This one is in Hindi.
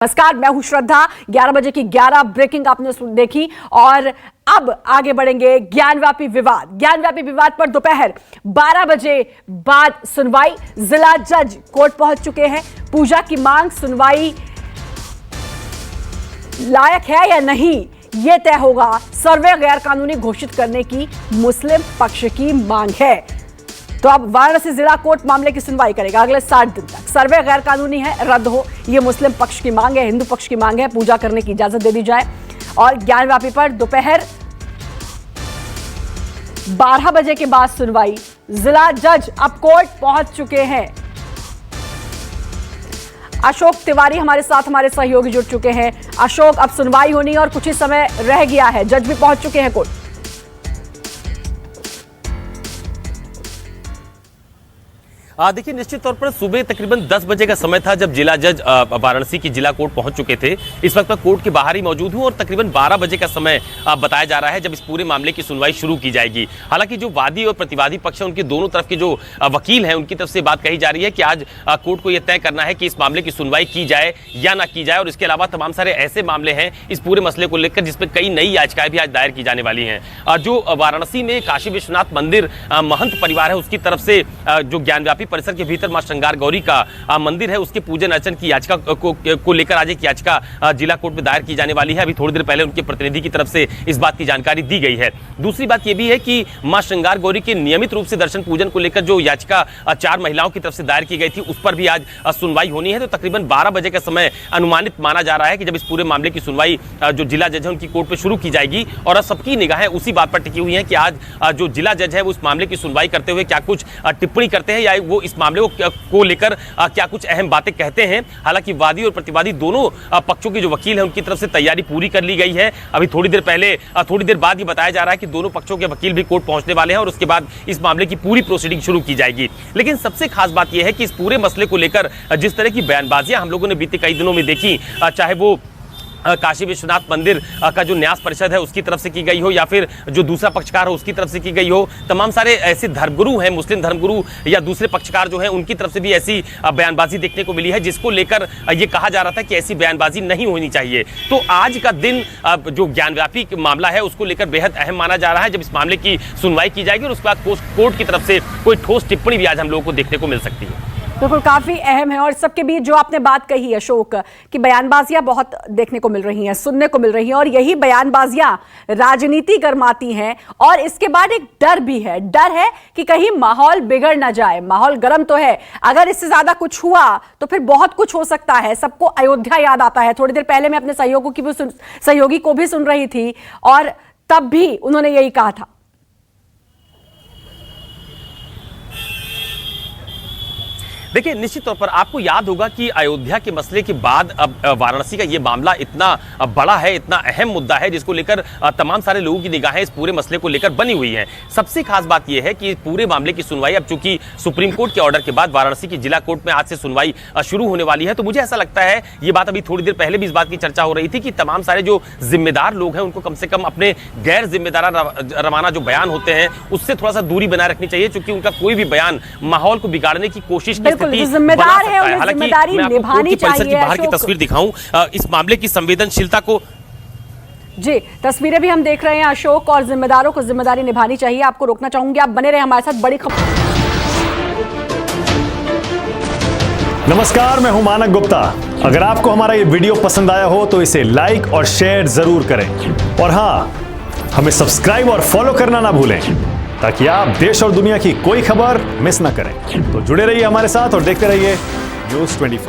नमस्कार, मैं हूं श्रद्धा। 11 बजे की 11 ब्रेकिंग आपने देखी और अब आगे बढ़ेंगे ज्ञानव्यापी विवाद। ज्ञानव्यापी विवाद पर दोपहर 12 बजे बाद सुनवाई। जिला जज कोर्ट पहुंच चुके हैं। पूजा की मांग सुनवाई लायक है या नहीं यह तय होगा। सर्वे गैर कानूनी घोषित करने की मुस्लिम पक्ष की मांग है। तो अब वाराणसी जिला कोर्ट मामले की सुनवाई करेगा अगले 60 दिन तक। सर्वे गैर कानूनी है, रद्द हो, यह मुस्लिम पक्ष की मांग है। हिंदू पक्ष की मांग है पूजा करने की इजाजत दे दी जाए। और ज्ञानव्यापी पर दोपहर 12 बजे के बाद सुनवाई। जिला जज अब कोर्ट पहुंच चुके हैं। अशोक तिवारी हमारे साथ, हमारे सहयोगी जुड़ चुके हैं। अशोक, अब सुनवाई होनी और कुछ ही समय रह गया है, जज भी पहुंच चुके हैं कोर्ट। देखिए, निश्चित तौर पर सुबह तकरीबन 10 बजे का समय था जब जिला जज वाराणसी की जिला कोर्ट पहुंच चुके थे। इस वक्त मैं कोर्ट के बाहर ही मौजूद हूं और तकरीबन 12 बजे का समय बताया जा रहा है जब इस पूरे मामले की सुनवाई शुरू की जाएगी। हालांकि जो वादी और प्रतिवादी पक्ष है, उनके दोनों तरफ के जो वकील हैं, उनकी तरफ से बात कही जा रही है कि आज कोर्ट को यह तय करना है कि इस मामले की सुनवाई की जाए या ना की जाए। और इसके अलावा तमाम सारे ऐसे मामले हैं इस पूरे मसले को लेकर जिसमें कई नई याचिकाएं भी आज दायर की जाने वाली हैं। जो वाराणसी में काशी विश्वनाथ मंदिर महंत परिवार है, उसकी तरफ से जो ज्ञानव्यापी परिसर के भीतर मां श्रृंगार गौरी का मंदिर है, उसके पूजन अर्चन की याचिका को लेकर आज एक याचिका जिला कोर्ट में दायर की जाने वाली है। अभी थोड़ी देर पहले उनके प्रतिनिधि की तरफ से इस बात की जानकारी दी गई है। दूसरी बात यह भी है कि मां श्रृंगार गौरी के नियमित रूप से दर्शन पूजन को लेकर जो याचिका 4 महिलाओं की तरफ से दायर की गई थी, उस पर भी आज सुनवाई होनी है। तो तकरीबन 12 बजे का समय अनुमानित माना जा रहा है कि जब इस पूरे मामले की सुनवाई जो जिला जज है उनकी कोर्ट में शुरू की जाएगी। और अब सबकी निगाहें उसी बात पर टिकी हुई है कि आज जो जिला जज है वो इस मामले की सुनवाई करते हुए क्या कुछ टिप्पणी करते हैं या वो इस मामले को लेकर क्या कुछ अहम बातें कहते हैं। हालांकि वादी और प्रतिवादी दोनों पक्षों के जो वकील हैं उनकी तरफ से तैयारी पूरी कर ली गई है। अभी थोड़ी देर बाद ये बताया जा रहा है कि दोनों पक्षों के वकील भी कोर्ट पहुंचने वाले हैं और उसके बाद इस मामले की पूरी प्रोसीडिंग शुरू की जाएगी। लेकिन सबसे खास बात यह है कि इस पूरे मसले को लेकर जिस तरह की बयानबाजियां हम लोगों ने बीते कई दिनों में देखी, चाहे वो काशी विश्वनाथ मंदिर का जो न्यास परिषद है उसकी तरफ से की गई हो या फिर जो दूसरा पक्षकार हो उसकी तरफ से की गई हो, तमाम सारे ऐसे धर्मगुरु हैं, मुस्लिम धर्मगुरु या दूसरे पक्षकार जो हैं उनकी तरफ से भी ऐसी बयानबाजी देखने को मिली है जिसको लेकर ये कहा जा रहा था कि ऐसी बयानबाजी नहीं होनी चाहिए। तो आज का दिन जो ज्ञानव्यापी मामला है उसको लेकर बेहद अहम माना जा रहा है जब इस मामले की सुनवाई की जाएगी और उसके बाद कोर्ट की तरफ से कोई ठोस टिप्पणी भी आज हम लोगों को देखने को मिल सकती है। बिल्कुल, काफी अहम है। और सबके बीच जो आपने बात कही अशोक कि बयानबाजियां बहुत देखने को मिल रही हैं, सुनने को मिल रही हैं और यही बयानबाजियां राजनीति गरमाती हैं। और इसके बाद एक डर भी है, डर है कि कहीं माहौल बिगड़ ना जाए। माहौल गर्म तो है, अगर इससे ज्यादा कुछ हुआ तो फिर बहुत कुछ हो सकता है। सबको अयोध्या याद आता है। थोड़ी देर पहले मैं अपने सहयोगी को भी सुन रही थी और तब भी उन्होंने यही कहा था। देखिए, निश्चित तौर पर आपको याद होगा कि अयोध्या के मसले के बाद अब वाराणसी का ये मामला इतना बड़ा है, इतना अहम मुद्दा है जिसको लेकर तमाम सारे लोगों की निगाहें इस पूरे मसले को लेकर बनी हुई हैं। सबसे खास बात यह है कि पूरे मामले की सुनवाई अब चूंकि सुप्रीम कोर्ट के ऑर्डर के बाद वाराणसी की जिला कोर्ट में आज से सुनवाई शुरू होने वाली है। तो मुझे ऐसा लगता है, ये बात अभी थोड़ी देर पहले भी इस बात की चर्चा हो रही थी कि तमाम सारे जो जिम्मेदार लोग हैं उनको कम से कम अपने गैर जिम्मेदार रवाना जो बयान होते हैं उससे थोड़ा सा दूरी बनाए रखनी चाहिए, क्योंकि उनका कोई भी बयान माहौल को बिगाड़ने की कोशिश जिम्मेदार है, उन्हें जिम्मेदारी निभानी चाहिए। बाहर की तस्वीर दिखाऊं इस मामले की संवेदनशीलता को। जी, तस्वीरें भी हम देख रहे हैं अशोक, और जिम्मेदारों को जिम्मेदारी निभानी चाहिए। आपको रोकना चाहूंगी, आप बने रहे हमारे साथ। बड़ी खबर। नमस्कार, मैं हूं मानक गुप्ता। अगर आपको हमारा ये वीडियो पसंद आया हो तो इसे लाइक और शेयर जरूर करें और हाँ, हमें सब्सक्राइब और फॉलो करना ना भूलें ताकि आप देश और दुनिया की कोई खबर मिस ना करें। तो जुड़े रहिए हमारे साथ और देखते रहिए न्यूज़ 24।